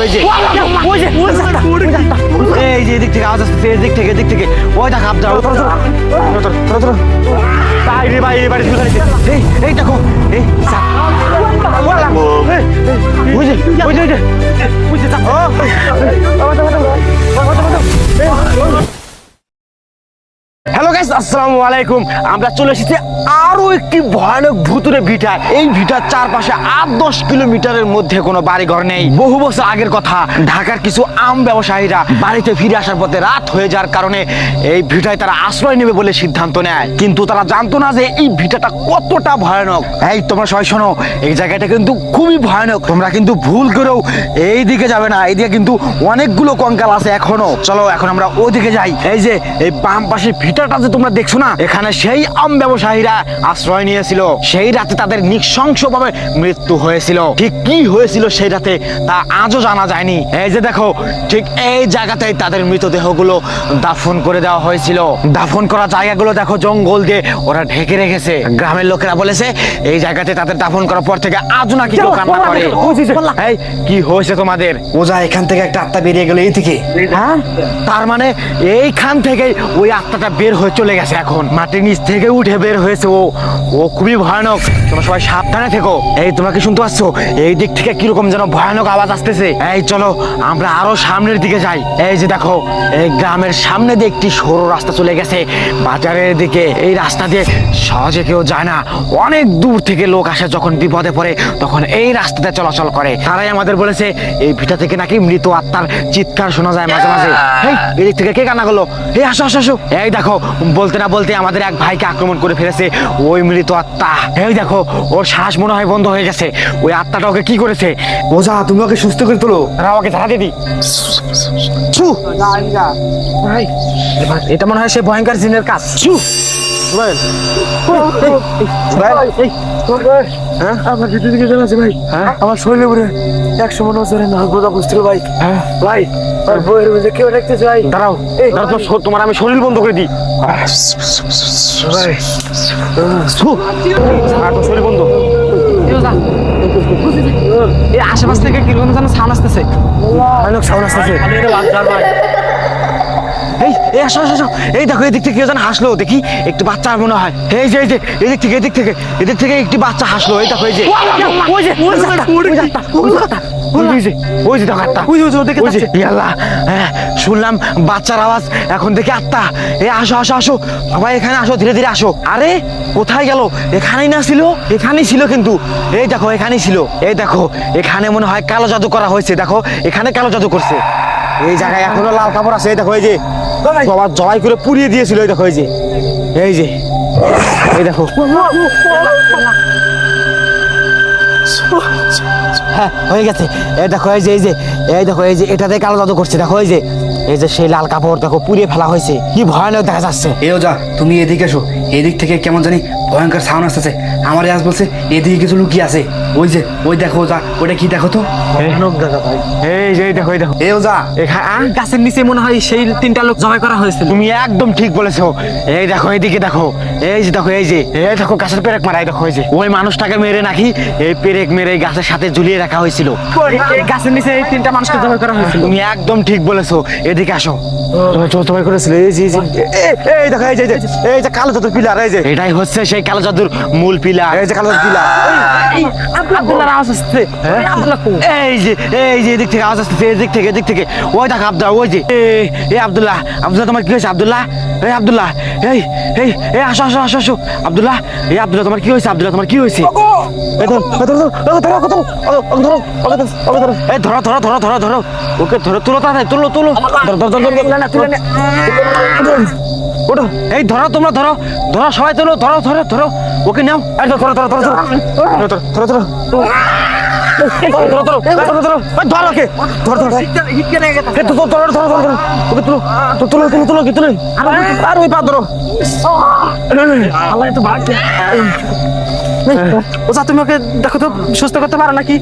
এই যে এদিক থেকে আওয়াজ আসতেছে, এদিক থেকে ওই দেখ আবদা বাইরে এই দেখো হ্যালো গাইস, আসসালামু আলাইকুম। আমরা চলে এসেছি আরো একটি ভয়ানক ভুতুরে ভিটা। এই ভিটার চারপাশে 8-10 কিলোমিটারের মধ্যে কোনো বাড়িঘর নেই। বহু বছর আগের কথা, ঢাকার কিছু আম ব্যবসায়ীরা বাড়িতে ফিরে আসার পথে রাত হয়ে যাওয়ার কারণে এই ভিটায় তারা আশ্রয় নেবে বলে সিদ্ধান্ত নেয়। কিন্তু তারা জানতো না যে এই ভিটাটা কতটা ভয়ানক। এই তোমরা সবাই শোনো, এই জায়গাটা কিন্তু খুবই ভয়ানক। তোমরা কিন্তু ভুল করেও এই দিকে যাবে না, এইদিকে কিন্তু অনেকগুলো কঙ্কাল আছে এখনো। চলো এখন আমরা ওদিকে যাই। এই যে এই বাম পাশে ভিটাটা যে তোমরা দেখছো না, এখানে সেই আম ব্যবসায়ীরা আশ্রয় নিয়েছিল। সেই রাতে তাদের নৃশংসভাবে মৃত্যু হয়েছিল। ঠিক কি হয়েছিল সেই রাতে তা আজও জানা যায়নি। এই যে দেখো, ঠিক এই জায়গাতেই তাদের মৃতদেহগুলো দাফন করে দেওয়া হয়েছিল। দাফন করা জায়গাগুলো দেখো জঙ্গল দিয়ে ওরা ঢেকে রেখেছে। গ্রামের লোকেরা বলেছে এই জায়গাতে তাদের দাফন করার পর থেকে আজও নাকি কেউ কান্না করে। এই কি হয়েছে তোমাদের? ওজা, এখান থেকে একটা আত্মা বেরিয়ে গেল এই থেকে। হ্যাঁ, তার মানে এইখান থেকে ওই আত্মাটা বের হয়ে চলে গেছে। এখন মাটির নিচ থেকে উঠে বের হয়েছে। ও খুবই ভয়ানক। তোমরা সবাই সাবধানে থেকো। এই তোমরা কি শুনতে পাচ্ছ? এই দিক থেকে কিরকম যেন ভয়ানক আওয়াজ আসতেছে। এই চলো আমরা আরো সামনের দিকে যাই। এই যে দেখো, এই গ্রামের সামনে দিয়ে একটি সরু রাস্তা চলে গেছে বাজারের দিকে। এই রাস্তা দিয়ে সহজে কেউ যায় না। অনেক দূর থেকে লোক আসে, যখন বিপদে পড়ে তখন এই রাস্তাতে চলাচল করে। তারাই আমাদের বলেছে এই ভিটা থেকে নাকি মৃত আত্মার চিৎকার শোনা যায় মাঝে মাঝে। এই দিক থেকে কে কান্না করলো? এই আসো আসো আসো। এই দেখো, বলতে না বলতে আমাদের এক ভাইকে আক্রমণ করে ফেলেছে ওই মৃত আত্মা। এই দেখো, ওর শ্বাস মনে হয় বন্ধ হয়ে গেছে। ওই আত্মাটা ওকে কি করেছে? ওঝা, তুমি ওকে সুস্থ করে তোলো। ওকে ধারা দিবি। এটা মনে হয় সে ভয়ঙ্কর জিনের কাজ। আমার শরীরে পুরো 100 মনে হচ্ছে নাগবোধা বুঝছিল ভাই। ভাই বইয়ের মধ্যে কেউ দেখতেছে ভাই। দাঁড়াও, তোমার আমি শরীর বন্ধ করে দিই। শরীর বন্ধ। এই আশেপাশ থেকে কিরকম যেন সাউন্ড আসতেছে। এই দেখো, এদিক থেকে কেউ যেন হাসলো। দেখি একটু বাচ্চা মনে হয়। এই যে এদিক থেকে একটি বাচ্চা হাসলো। এই দেখো, এই যে শুনলাম বাচ্চার আওয়াজ, এখন দেখি আত্মা। এই আসো আসো আসো, সবাই এখানে আসো, ধীরে ধীরে আসো। আরে কোথায় গেল? এখানেই না ছিল? এখানেই ছিল কিন্তু। এই দেখো, এখানেই ছিল। এই দেখো, এখানে মনে হয় কালো জাদু করা হয়েছে। দেখো, এখানে কালো জাদু করছে। এই জায়গায় এখনো লাল কাপড় আছে। এই দেখো, এই যে সবার জবাই করে পুড়িয়ে দিয়েছিল। এই দেখো, এই যে এই দেখো। হ্যাঁ, হয়ে গেছে। এই দেখো, এই দেখো, এটাতে কালো জাদু করছে। দেখো, এই যে সেই লাল কাপড় দেখো পুড়িয়ে ফেলা হয়েছে। কি ভয়ানক দেখা যাচ্ছে। যা তুমি এদিকে এসো। এদিক থেকে কেমন জানি ভয়ঙ্কর সাউন্ড আসতেছে। আমার আজ বলছে এদিকে কিছু লুকিয়ে আছে। ওই দেখো যা, ওটা কি দেখো তো। এই দেখো, যা গাছের নিচে মনে হয় সেই 3টা লোক জবাই করা হয়েছে। তুমি একদম ঠিক বলেছো। এই দেখো, এইদিকে দেখো, এই দেখো গাছের পেরেক মারা। এই দেখো, ওই মানুষটাকে মেরে নাকি এই পেরেক মেরে গাছের সাথে ঝুলিয়ে রাখা হয়েছিল। গাছের নিচে এই 3টা মানুষকে জবাই করা হয়েছিল। তুমি একদম ঠিক বলেছো। এদিকে আসো। জবাই করেছিল। এই দেখো, এই যে কালো জাদুর পিলার। এই যে এটাই হচ্ছে সেই কালো জাদুর মূল পিলার। এই যে কালো জাদুর পিলার। আব্দুল্লাহর আওয়াজ আসছে। এই যে এদিক থেকে আওয়াজ আসছে। এদিক থেকে ওই দেখো আব্দুল্লাহ। ওই যে এই আব্দুল্লাহ তোমার কি হয়েছে? আব্দুল্লাহ, এই আসো আসো আসো আসো। আব্দুল্লাহ, তোমার কি হয়েছে? তোমার কি হয়েছে? ধরো ওকে, তুলো তাড়াতাড়ি, তুলো। এই ধরো, তোমরা ধরো সবাই, ধরো ওকে নাও। আর ওই পা ধরো। ওজা, তুমি ওকে দেখো তো সুস্থ করতে পারো নাকি?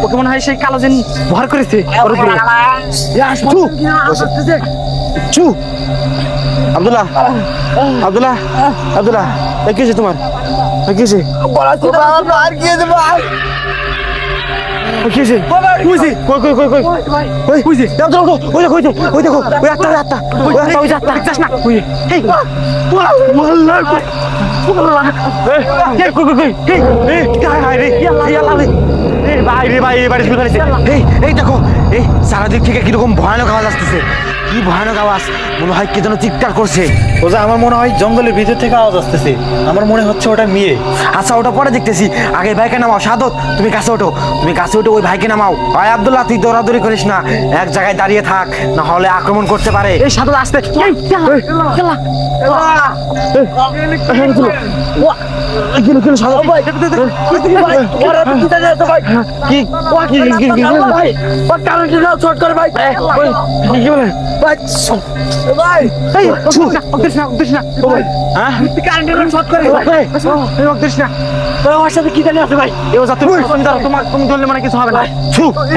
ওকে মনে হয় সেই কালো জিন ভর করেছে ওর উপরে। চু আব্দুল্লাহ আব্দুল্লাহ আব্দুল্লাহ এ কি হয়েছে তোমার কি হয়েছে কি হয়েছে কই কই কই কই কই কইছে দাও দাও ওই দেখো ওই দেখো ওই আটটা ওই আটটা যাস না কই এই ওয়াল্লাহ ওয়াল্লাহ এই কই কই কই এই হাই রে ইয়াল্লাহ রে এই ভাই বাড়ি শুরু করেছে এই দেখো এই সারা দিক থেকে কিরকম ভয়ানক আওয়াজ আসতেছে কি ভয়ানক আওয়াজ মনে হয় কে যেন চিৎকার করছে ওজা আমার মনে হয় জঙ্গলের ভিতর থেকে আওয়াজ আসতেছে আমার মনে হচ্ছে ওটা মেয়ে আচ্ছা ওটা পরে দেখতেছি আগে ভাইকে নামাও সাদত তুমি কাছে ওঠো ওই ভাইকে নামাও ভাই আব্দুল্লাহ তুই দৌড়াদৌড়ি করিস না এক জায়গায় দাঁড়িয়ে থাক না হলে আক্রমণ করতে পারে এই সাথে আসতে তুমি ধরলে মানে কিছু হবে না।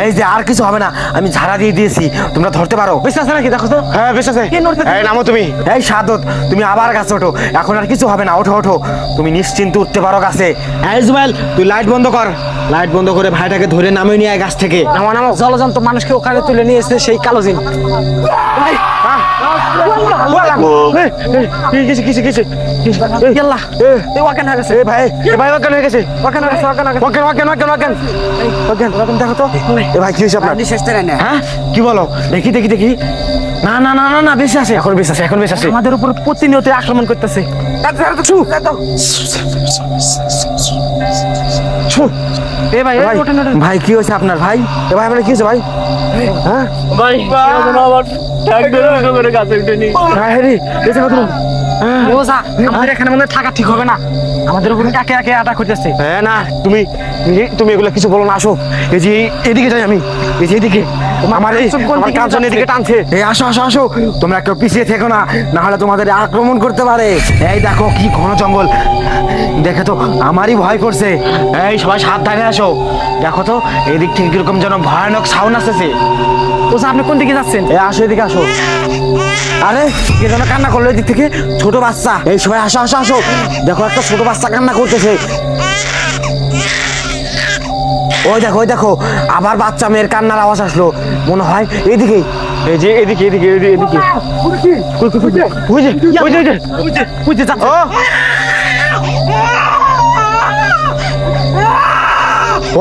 এই যে আর কিছু হবে না আমি ঝাড়া দিয়ে দিয়েছি তোমরা ধরতে পারো বেশ আছে নাকি দেখো তো? হ্যাঁ বেশ আছে এই নামো তুমি এই সাদত তুমি আবার গাছে ওঠো এখন আর কিছু হবে না ওঠো ওঠো তুমি নিশ্চিন্তে উঠতে পারো গাছে এই জুয়েল তুই লাইট বন্ধ কর লাইট বন্ধ করে ভাইটাকে ধরে নামিয়ে নিয়ে আয় গাছ থেকে নামো জলজন্ত মানুষকে ওখানে তুলে নিয়ে এসে সেই কালো জিন। কি বলো দেখি দেখি দেখি না না না না না বেশি আছে এখন বেশ আছে এখন বেশ আছে আমাদের উপর প্রতিনিয়ত আক্রমণ করতেছে। ভাই ভাই কি হয়েছে আপনার ভাই ভাই আপনার কি হয়েছে ভাই হ্যাঁ আমাদের এখানে মনে হয় থাকা ঠিক হবে না, আমাদের উপর একে একে অ্যাটাক করতেছে। হ্যাঁ না তুমি তুমি এগুলো কিছু বলো না আসো এই যে এদিকে যাই আমি এই যে এদিকে আমার কাঁচন এদিকে টানছে এই আসো আসো আসো তোমরা কেউ পিছিয়ে থেকো না না হলে তোমাদের আক্রমণ করতে পারে এই দেখো কি ঘন জঙ্গল দেখে তো আমারই ভয় করছে এই সবাই সাবধানে আসো দেখো তো এদিক থেকে কিরকম যেন ভয়ানক সাউন্ড আসতেছে ওসা আপনি কোন দিকে যাচ্ছেন? এই আসো এদিকে আসো আরে কে যেন কান্না করলো এদিক থেকে ছোট বাচ্চা এই সবাই আসো আসো আসো দেখো একটা ছোট বাচ্চা কান্না করতেছে ওই দেখো আবার বাচ্চা মেয়ের কান্নার আওয়াজ আসলো মনে হয় এদিকে এই যে এদিকে এদিকে এদিকে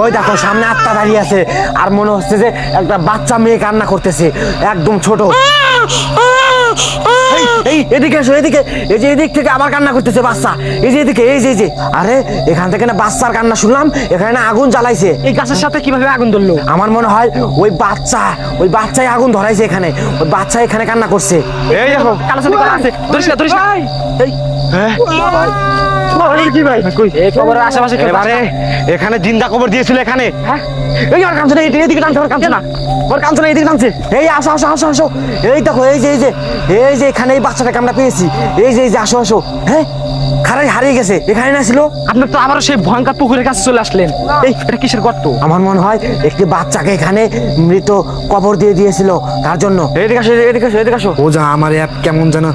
ওই দেখো সামনে আত্মা দাঁড়িয়ে আছে আর মনে হচ্ছে যে একটা বাচ্চা মেয়ে কান্না করতেছে একদম ছোট এই এদিকে এসো এদিকে এই যে এদিক থেকে আবার কান্না করতেছে বাচ্চা এই যে এদিকে এই যে আরে এখান থেকে না বাচ্চার কান্না শুনলাম এখানে না আগুন জ্বালাইছে এই গাছের সাথে কিভাবে আগুন ধরলো? আমার মনে হয় ওই বাচ্চাই আগুন ধরাইছে এখানে ওই বাচ্চা এখানে কান্না করছে এই দেখো কালোসানি করা আছে, ধরিস না এই কি ভাই কই এই কবরের আশেপাশে কেউ এবারে এখানে জিন্দা কবর দিয়েছিল এখানে এই আর কাঁদছে না এদিকে টানছে ওর কাঁদছে না এদিকে টানছে এই আসো আসো আসো আসো এই দেখো এই যে এখানে এই বাচ্চাটাকে আমরা পেয়েছি এই যে আসো আসো হ্যাঁ খারাই হারিয়ে গেছে এখানে না ছিল আপনি তো আবারও সেই ভয়ঙ্কর পুকুরের কাছে চলে আসলেন। এই এটা কিসের গর্ত? আমার মনে হয় একটি বাচ্চাকে এখানে মৃত কবর দিয়ে দিয়েছিল তার জন্য এদিকে আসো এদিকে আসো ও যা আমার অ্যাপ কেমন যেন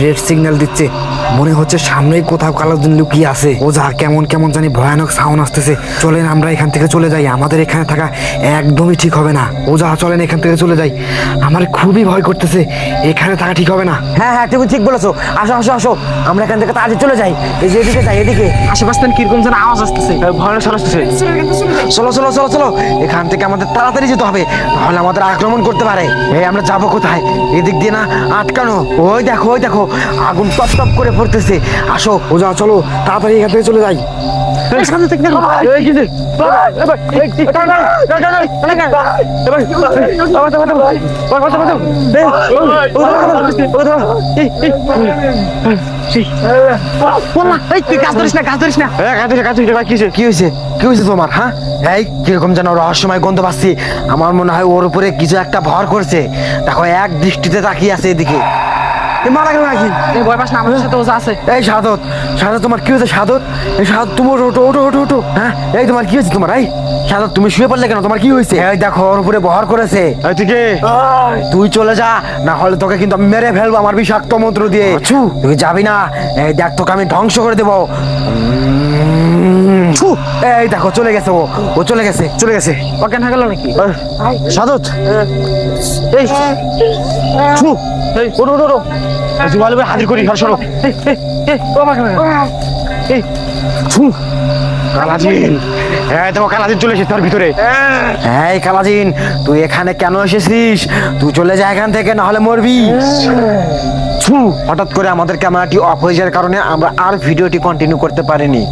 রেড সিগন্যাল দিচ্ছে মনে হচ্ছে সামনেই কোথাও কালো দিন লুকিয়ে আছে ও যা কেমন জানি ভয়ানক সাউন্ড আসতেছে চলেন আমরা এখান থেকে চলে যাই আমাদের এখানে থাকা একদমই ঠিক হবে না ও যা চলেন এখান থেকে চলে যাই আমার খুবই ভয় করতেছে এখানে থাকা ঠিক হবে না হ্যাঁ তুমি ঠিক বলেছো আসো আসো আসো আমরা এখান থেকে তাড়াতাড়ি চলে যাই এই যে এদিকে যাই এদিকে আশেপাশে কিরকম যেন আওয়াজ আসতেছে, ভয়ানক সাউন্ড আসতেছে চলো এখান থেকে আমাদের তাড়াতাড়ি যেতে হবে নাহলে আমাদের আক্রমণ করতে পারে এই আমরা যাবো কোথায় এদিক দিয়ে না আটকানো ওই দেখো আগুন টপ টপ করে পড়তেছে আসো ও যাও চলো তাড়াতাড়ি এখান থেকে চলে যাই কি হয়েছে তোমার হ্যাঁ এই কিরকম যেন রহস্যময় গন্ধ পাচ্ছি আমার মনে হয় ওর উপরে কিছু একটা ভর করছে দেখো এক দৃষ্টিতে তাকিয়ে আছে এদিকে এ মারা গেল নাকি? এই ভয় পাস না, আমাদের সাথে ওজা আছে। এই সাদত, সাদত তোমার কি হয়েছে সাদত? এই সাদত তুমি ওঠো ওঠো ওঠো ওঠো ওঠো। হ্যাঁ এই তোমার কি হয়েছে তোমার? এই সাদত তুমি শুয়ে পড়লে কেন? তোমার কি হয়েছে? এই দেখো ওর উপরে বহর করেছে। এই তুই চলে যা, না হলে তোকে কিন্তু আমি মেরে ফেলবো আমার বিষাক্ত মন্ত্র দিয়ে। তুই যাবি না, এই দেখ তোকে আমি ধ্বংস করে দেবো। এই দেখো চলে গেছে, ও চলে গেছে চলে গেছে। অজ্ঞান হয়ে গেল নাকি? সাদত এই ছু এই ওঠো ওঠো ওঠো। এই জুয়ালে হাজির করি, ঘর সরো। ও আমাকে এই ছু কালাজিন, হ্যাঁ দেখো কালাজিন চলে এসেছে তার ভিতরে। এই কালাজিন, তুই এখানে কেন এসেছিস? তুই চলে যা এখান থেকে, না হলে মরবি। ছু হঠাৎ করে আমাদের ক্যামেরাটি অফ হয়ে যাওয়ার কারণে আমরা আর ভিডিওটি কন্টিনিউ করতে পারিনি।